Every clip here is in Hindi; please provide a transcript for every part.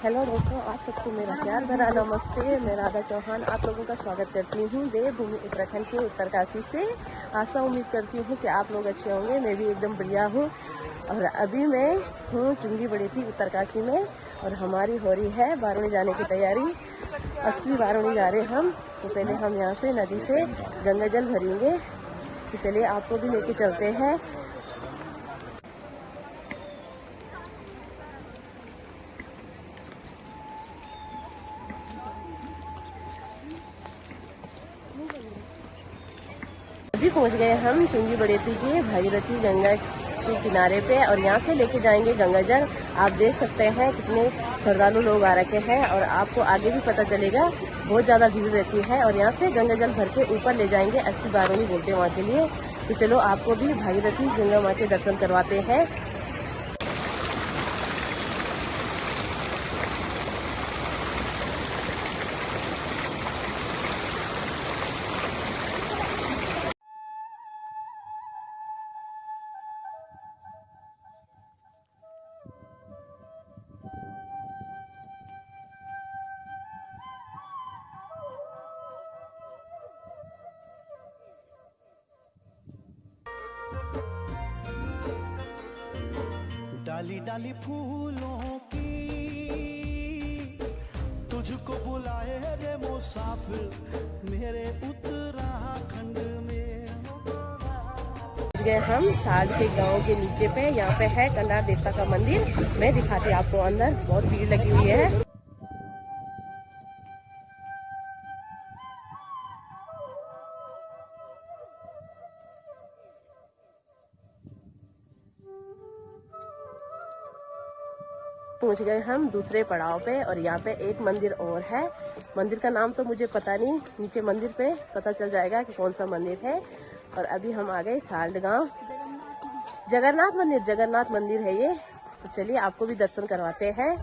हेलो दोस्तों, आप सबको मेरा प्यार भरा नमस्ते। मैं राधा चौहान आप लोगों का स्वागत करती हूँ देवभूमि उत्तराखंड के उत्तरकाशी से। आशा उम्मीद करती हूँ कि आप लोग अच्छे होंगे। मैं भी एकदम बढ़िया हूँ। और अभी मैं हूँ चुंगी बड़ेती उत्तरकाशी में और हमारी हो रही है बारूणी जाने की तैयारी। 80 बारूणी जा रहे हम। तो पहले हम यहाँ से नदी से गंगा जल भरेंगे। तो चलिए आपको भी लेके चलते हैं। अभी पहुंच गए हम चुंगी बड़ेती के भागीरथी गंगा के किनारे पे और यहाँ से लेके जाएंगे गंगा जल। आप देख सकते हैं कितने श्रद्धालु लोग आ रखे हैं और आपको आगे भी पता चलेगा, बहुत ज़्यादा भीड़ रहती है। और यहाँ से गंगा जल भर के ऊपर ले जाएंगे 80 बारूणी बोलते हैं वहाँ के लिए। तो चलो आपको भी भागीरथी गंगा माँ के दर्शन करवाते हैं। डाली डाली फूलों की तुझको बुलाए रे मुसाफिर मेरे उत्तराखंड में। गए हम साग के गांव के नीचे पे। यहाँ पे है कन्नार देवता का मंदिर। मैं दिखाती आपको अंदर, बहुत भीड़ लगी हुई है। पहुंच गए हम दूसरे पड़ाव पे और यहाँ पे एक मंदिर और है। मंदिर का नाम तो मुझे पता नहीं, नीचे मंदिर पे पता चल जाएगा कि कौन सा मंदिर है। और अभी हम आ गए साल्ड गांव। जगन्नाथ मंदिर है ये। तो चलिए आपको भी दर्शन करवाते हैं।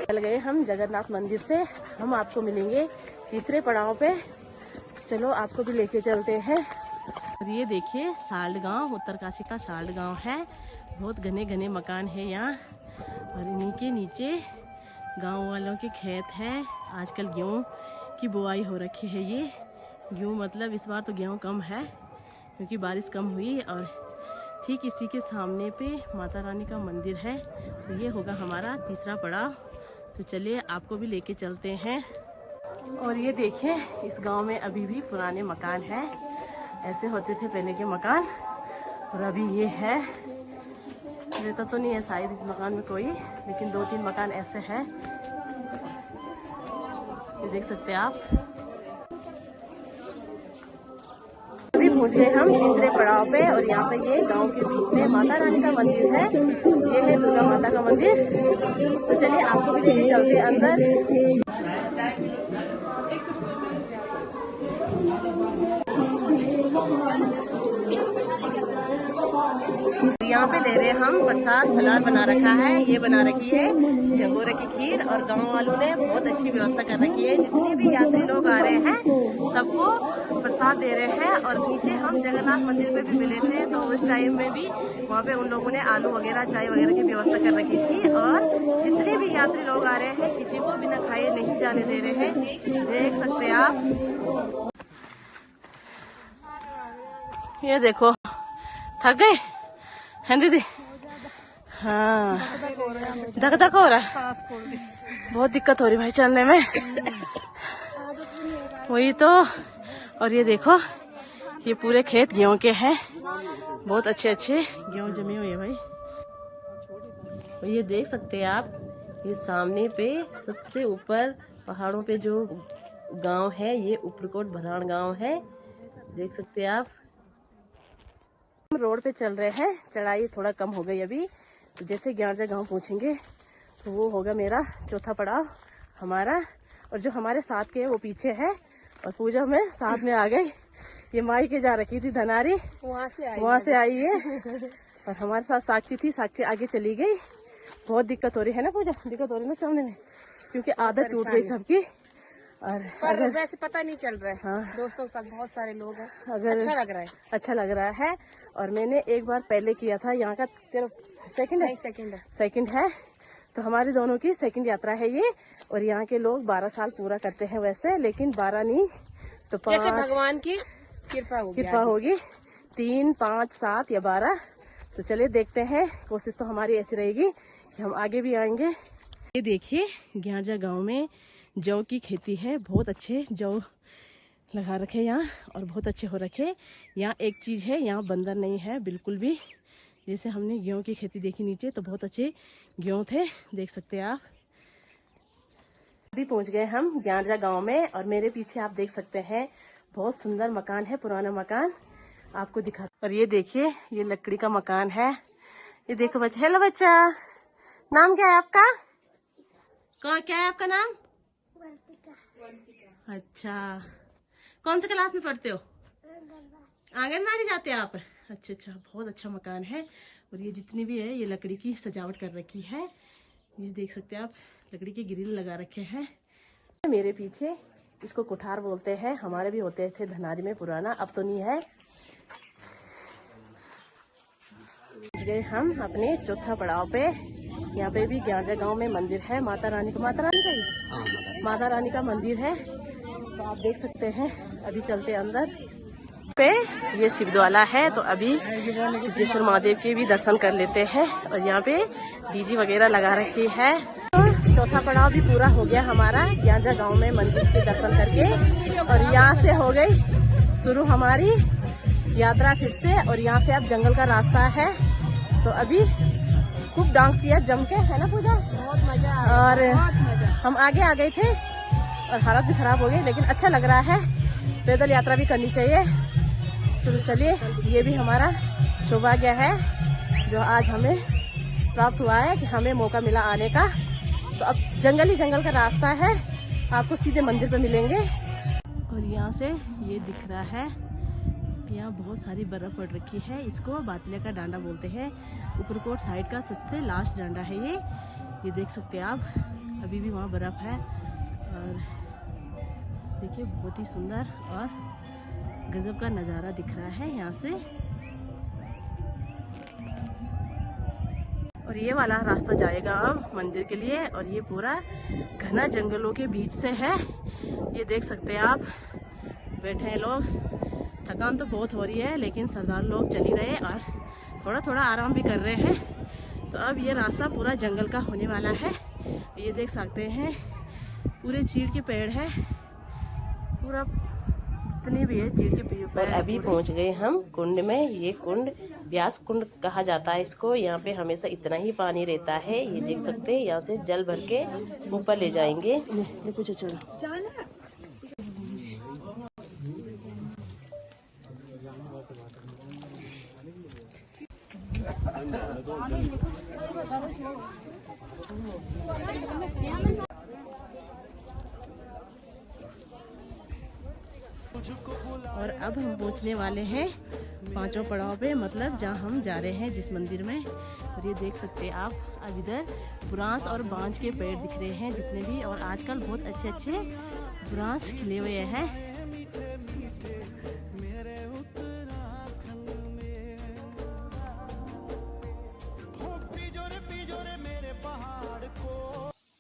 चल गए हम जगन्नाथ मंदिर से। हम आपको मिलेंगे तीसरे पड़ाव पे। चलो आपको भी लेके चलते हैं। और ये देखिए साल्ड गांव, उत्तरकाशी का साल्ड गांव है। बहुत घने घने मकान है यहाँ और इन्हीं के नीचे गांव वालों के खेत हैं। आजकल गेहूं की बुआई हो रखी है। ये गेहूं मतलब इस बार तो गेहूं कम है क्योंकि बारिश कम हुई। और ठीक इसी के सामने पे माता रानी का मंदिर है। तो ये होगा हमारा तीसरा पड़ाव। तो चलिए आपको भी लेके चलते हैं। और ये देखिए इस गांव में अभी भी पुराने मकान हैं। ऐसे होते थे पहले के मकान और अभी ये है। रहता तो नहीं है शायद इस मकान में कोई, लेकिन 2-3 मकान ऐसे हैं। ये देख सकते हैं आप। अभी पहुंच गए हम तीसरे पड़ाव पे और यहाँ पे ये गांव के बीच में माता रानी का मंदिर है। ये है दुर्गा माता का मंदिर। तो चलिए आपको भी लेके चलते हैं अंदर। यहाँ पे ले रहे हम प्रसाद फलार बना रखा है। ये बना रखी है झंगोरे की खीर और गांव वालों ने बहुत अच्छी व्यवस्था कर रखी है। जितने भी यात्री लोग आ रहे हैं सबको प्रसाद दे रहे हैं। और नीचे हम जगन्नाथ मंदिर पे भी मिले थे तो उस टाइम में भी वहाँ पे उन लोगों ने आलू वगैरह चाय वगैरह की व्यवस्था कर रखी थी। और जितने भी यात्री लोग आ रहे हैं किसी को बिना खाए नहीं जाने दे रहे हैं। देख सकते हैं आप। ये देखो थक गए हैं दीदी? हाँ, धक धक हो रहा है, बहुत दिक्कत हो रही भाई चलने में। वही तो। और ये देखो ये पूरे खेत गेहूं के हैं। बहुत अच्छे अच्छे गेहूं जमे हुए हैं भाई। और ये देख सकते हैं आप, ये सामने पे सबसे ऊपर पहाड़ों पे जो गांव है ये उपरकोट भराड़ गांव है। देख सकते हैं आप। हम रोड पे चल रहे हैं। चढ़ाई थोड़ा कम हो गई अभी। तो जैसे ग्यारजा गांव पहुंचेंगे तो वो होगा मेरा चौथा पड़ाव हमारा। और जो हमारे साथ के वो पीछे है। और पूजा में साथ में आ गई। ये माई के जा रखी थी धनारी, वहाँ से आई है। और हमारे साथ साक्षी थी, साक्षी आगे चली गई। बहुत दिक्कत हो रही है ना पूजा, दिक्कत हो रही है ना चलने में, क्योंकि आदत टूट गई सबकी। और पर वैसे पता नहीं चल रहा है। हाँ, दोस्तों के साथ बहुत सारे लोग हैं, अगर अच्छा लग रहा है। अच्छा लग रहा है। और मैंने एक बार पहले किया था यहाँ का, तेरा सेकंड है? नहीं, सेकंड है। सेकंड है, तो हमारी दोनों की सेकंड यात्रा है ये। और यहाँ के लोग 12 साल पूरा करते हैं वैसे, लेकिन 12 नहीं तो 5, जैसे भगवान की कृपा होगी 3, 5, 7 या 12। तो चलिए देखते हैं, कोशिश तो हमारी ऐसी रहेगी कि हम आगे भी आएंगे। ये देखिए ग्याजा गांव में जौ की खेती है, बहुत अच्छे जौ लगा रखे यहाँ और बहुत अच्छे हो रखे। यहाँ एक चीज है, यहाँ बंदर नहीं है बिल्कुल भी। जैसे हमने गेहूं की खेती देखी नीचे, तो बहुत अच्छे गेहूं थे, देख सकते हैं आप। अभी पहुंच गए हम ग्याजा गांव में, और मेरे पीछे आप देख सकते हैं बहुत सुंदर मकान है, पुराना मकान आपको दिखा। और ये देखिए ये लकड़ी का मकान है। ये देखो बच्चा, हेलो बच्चा, नाम क्या है आपका? क्या है आपका नाम? अच्छा, कौन से क्लास में पढ़ते हो? आंगनबाड़ी जाते हैं आप? अच्छा अच्छा, बहुत अच्छा मकान है। और ये जितनी भी है ये लकड़ी की सजावट कर रखी है, ये देख सकते हैं आप, लकड़ी के ग्रिल लगा रखे हैं। मेरे पीछे इसको कुठार बोलते हैं, हमारे भी होते थे धनारी में पुराना, अब तो नहीं है। गए हम अपने चौथा पड़ाव पे। यहाँ पे भी ग्याजा गांव में मंदिर है, माता रानी का मंदिर है, तो आप देख सकते हैं। अभी चलते अंदर पे, ये शिवद्वाला है, तो अभी सिद्धेश्वर महादेव के भी दर्शन कर लेते हैं। और यहाँ पे डीजी वगैरह लगा रखी है। तो चौथा पड़ाव भी पूरा हो गया हमारा ग्याजा गांव में मंदिर के दर्शन करके। और यहाँ से हो गई शुरू हमारी यात्रा फिर से। और यहाँ से अब जंगल का रास्ता है, तो अभी खूब डांस किया जम के, है ना पूजा? बहुत मजा आया, और बहुत मजा। हम आगे आ गए थे और हालत भी खराब हो गई, लेकिन अच्छा लग रहा है। पैदल यात्रा भी करनी चाहिए। चलो चलिए, ये भी हमारा सौभाग्य है जो आज हमें प्राप्त हुआ है कि हमें मौका मिला आने का। तो अब जंगल का रास्ता है, आपको सीधे मंदिर पे मिलेंगे। और यहाँ से ये दिख रहा है, यहाँ बहुत सारी बर्फ पड़ रखी है, इसको बातले का डांडा बोलते हैं। ऊपरकोट साइड का सबसे लास्ट डांडा है ये देख सकते हैं आप। अभी भी वहाँ बर्फ है, और देखिए बहुत ही सुंदर और गजब का नज़ारा दिख रहा है यहाँ से। और ये वाला रास्ता जाएगा अब मंदिर के लिए, और ये पूरा घना जंगलों के बीच से है। ये देख सकते हैं आप, बैठे हैं लोग। थकान तो बहुत हो रही है, लेकिन सरदार लोग चल ही रहे और थोड़ा थोड़ा आराम भी कर रहे हैं। तो अब ये रास्ता पूरा जंगल का होने वाला है। ये देख सकते हैं पूरे चीड़ के पेड़ है, पूरा जितने भी है चीड़ के पेड़। और अभी पहुंच गए हम कुंड में। ये कुंड व्यास कुंड कहा जाता है इसको। यहाँ पे हमेशा इतना ही पानी रहता है, ये देख सकते हैं। यहाँ से जल भर के ऊपर ले जाएंगे। कुछ और अब हम पहुंचने वाले हैं पांचों पड़ाव पे, मतलब जहां हम जा रहे हैं जिस मंदिर में। और ये देख सकते हैं आप, अब इधर बुरांस और बांज के पेड़ दिख रहे हैं जितने भी। और आजकल बहुत अच्छे अच्छे बुरांस खिले हुए हैं।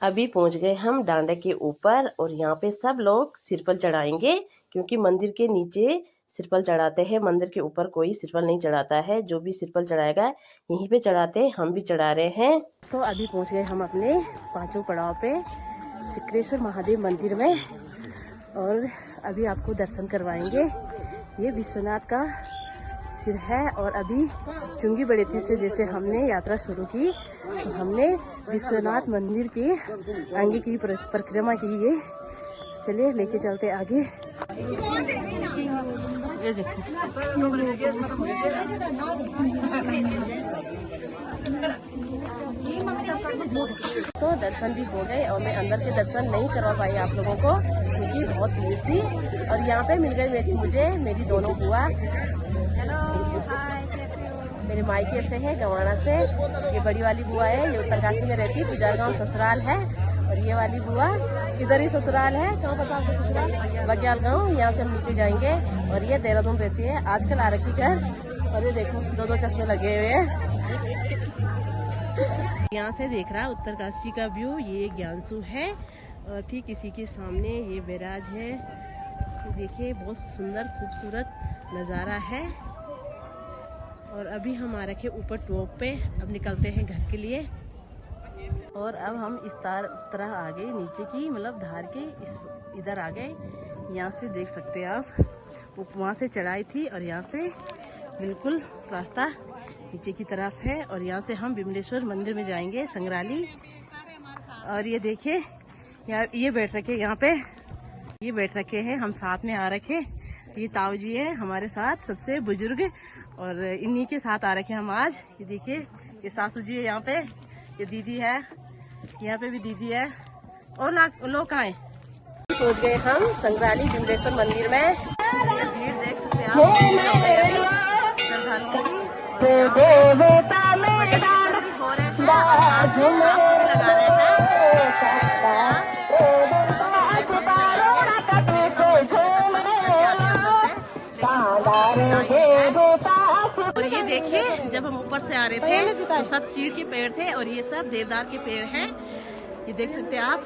अभी पहुंच गए हम डांडे के ऊपर, और यहाँ पे सब लोग सिरपल चढ़ाएंगे, क्योंकि मंदिर के नीचे सिरपल चढ़ाते हैं, मंदिर के ऊपर कोई सिरपल नहीं चढ़ाता है। जो भी सिरपल चढ़ाएगा यहीं पे चढ़ाते, हम भी चढ़ा रहे हैं। तो अभी पहुंच गए हम अपने पांचों पड़ाव पे, सिद्धेश्वर महादेव मंदिर में। और अभी आपको दर्शन करवाएंगे। ये विश्वनाथ का सिर है। और अभी चुंगी बड़ेती से जैसे हमने यात्रा शुरू की, तो हमने विश्वनाथ मंदिर की आगे की परिक्रमा की है। चलिए लेके चलते आगे। ये देखो, तो दर्शन भी हो गए, और मैं अंदर के दर्शन नहीं करवा पाई आप लोगों को, क्योंकि बहुत भीड़ थी। और यहाँ पे मिल गई मुझे मेरी दोनों बुआ। हेलो, हाय, कैसे हो? मेरे मायके से है, गवाना से। ये बड़ी वाली बुआ है, ये उत्तरकाशी में रहती है, पुजार गाँव ससुराल है। और ये वाली बुआ इधर ही ससुराल है, कहाँ पता आपको ससुराल? बग्याल गाँव। यहाँ से हम नीचे जाएंगे। और ये देहरादून रहती है, आजकल आ रखी घर। और ये देखो 2-2 चश्मे लगे हुए हैं। यहाँ से देख रहा है उत्तरकाशी का व्यू, ये ज्ञानसू है। और ठीक इसी के सामने ये बैराज है। देखिए बहुत सुंदर खूबसूरत नज़ारा है। और अभी हम आ रखे ऊपर टॉप पे, अब निकलते हैं घर के लिए। और अब हम इस तरह आ गए नीचे की, मतलब धार के इस इधर आ गए। यहाँ से देख सकते हैं आप, वहाँ से चढ़ाई थी और यहाँ से बिल्कुल रास्ता नीचे की तरफ है। और यहाँ से हम विमलेश्वर मंदिर में जाएंगे, संग्राली। और ये देखिए यार, ये बैठ रखे यहाँ पे, ये बैठ रखे हैं, हम साथ में आ रखे। ये ताऊ जी है हमारे साथ सबसे बुजुर्ग, और इन्हीं के साथ आ रखे हम आज। ये देखिए ये सासू जी है यहाँ पे, ये दीदी है, यहाँ पे भी दीदी है। और लोग कहाँ हैं? पहुँच गए हम संग्राली विमलेश्वर मंदिर में। भीड़ देख सकते हैं आप, और ये देखिए जब हम ऊपर से आ रहे थे तो सब चीड़ के पेड़ थे और ये सब देवदार के पेड़ हैं। ये देख सकते हैं आप।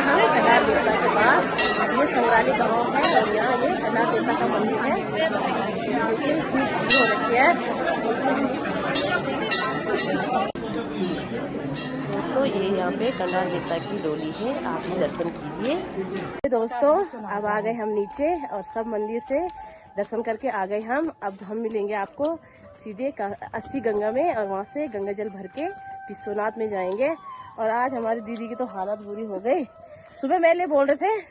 हम कटार देवता के पास, ये संग्राली गांव है और यहाँ ये कटार देवता का मंदिर है। देखिए ठीक हो रखी है दोस्तों। ये यहाँ पे कटार देवता की डोली है, आप भी दर्शन कीजिए। दोस्तों अब आ गए हम नीचे और सब मंदिर से दर्शन करके आ गए हम। अब हम मिलेंगे आपको सीधे 80 गंगा में, और वहाँ से गंगा जल भर के विश्वनाथ में जाएंगे। और आज हमारी दीदी की तो हालत बुरी हो गई। सुबह मेले बोल रहे थे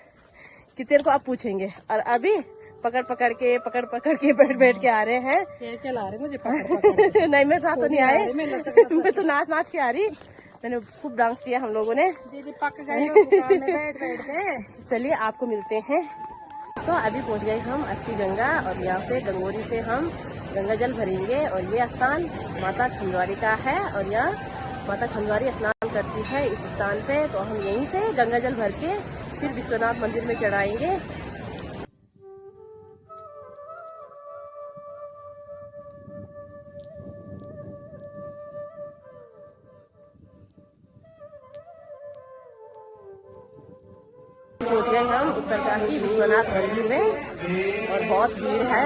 कि तेरे को आप पूछेंगे, और अभी पकड़ पकड़ के बैठ के आ रहे हैं। क्या ला रहे मुझे पकड़ नहीं मेरे साथ तो नहीं आए, मैं तो नाच के आ रही। मैंने खूब डांस किया हम लोगों ने। दीदी पक गए दुकान में बैठ के। चलिए आपको मिलते हैं। तो अभी पहुंच गए हम 80 गंगा, और यहाँ से गंगोरी से हम गंगा जल भरेंगे। और ये स्थान माता खंडवारी का है, और यहाँ माता खंडवारी स्नान करती है इस स्थान पे। तो हम यहीं से गंगा जल भर के फिर विश्वनाथ मंदिर में चढ़ाएंगे। पहुंच गए हम उत्तरकाशी विश्वनाथ मंदिर में, और बहुत भीड़ है।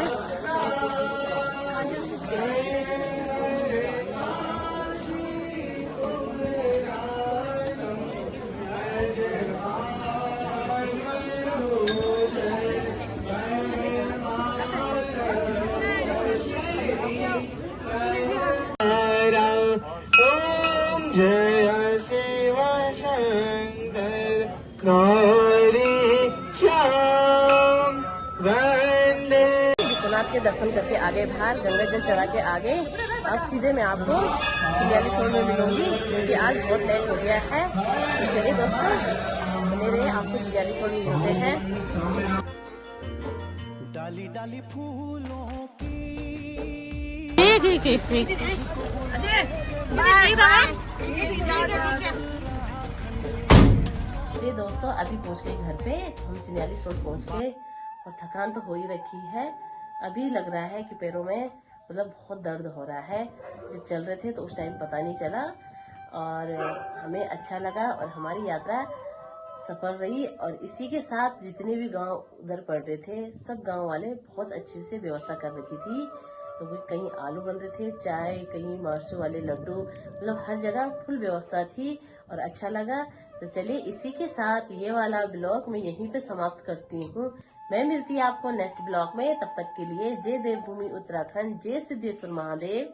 ओम जय शिव शंकर गौरी श्याम वंदे। विश्वनाथ के दर्शन करके आगे बाहर गंगा जल चढ़ा के आगे। अब सीधे मैं आपको चिड़ियालीसोड़ में मिलूंगी, क्योंकि आज बहुत लेट हो गया है। तो चलिए दोस्तों बने रहिए, आपको चिड़ियालीसोड़ में मिलते हैं। डाली डाली फूलों की ठीक। ये दोस्तों अभी पहुंच गए घर पे, हम चिड़ियालीसोड़ पहुंच गए। और थकान तो हो ही रखी है। अभी लग रहा है कि पैरों में मतलब बहुत दर्द हो रहा है। जब चल रहे थे तो उस टाइम पता नहीं चला, और हमें अच्छा लगा और हमारी यात्रा सफल रही। और इसी के साथ जितने भी गांव उधर पड़ रहे थे, सब गांव वाले बहुत अच्छे से व्यवस्था कर रखी थी। तो कहीं आलू बन रहे थे, चाय, कहीं मार्शो वाले लड्डू, मतलब हर जगह फुल व्यवस्था थी और अच्छा लगा। तो चलिए इसी के साथ ये वाला ब्लॉग मैं यहीं पे समाप्त करती हूँ। मैं मिलती आपको नेक्स्ट ब्लॉग में। तब तक के लिए जय देवभूमि उत्तराखंड, जय सिद्धेश्वर महादेव।